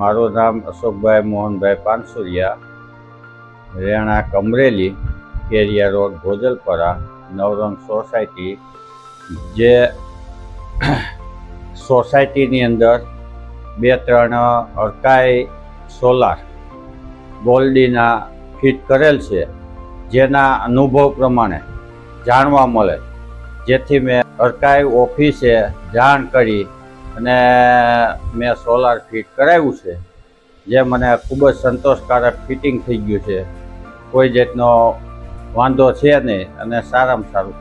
મારું નામ અશોકભાઈ મોહનભાઈ પાનસુરિયા, રહેણાંક અમરેલી, કેરિયા રોડ, ભોજલપરા, નવરંગ સોસાયટી. જે સોસાયટીની અંદર 2-3 અરકાઈ સોલાર ગોલ્ડીના ફિટ કરેલ છે, જેના અનુભવ પ્રમાણે જાણવા મળે, જેથી મેં અરકાઈ ઓફિસે જાણ કરી અને મેં સોલાર ફિટ કરાવ્યું છે, જે મને ખૂબ જ સંતોષકારક ફિટિંગ થઈ ગયું છે. કોઈ જાતનો વાંધો છે નહીં અને સારામાં સારું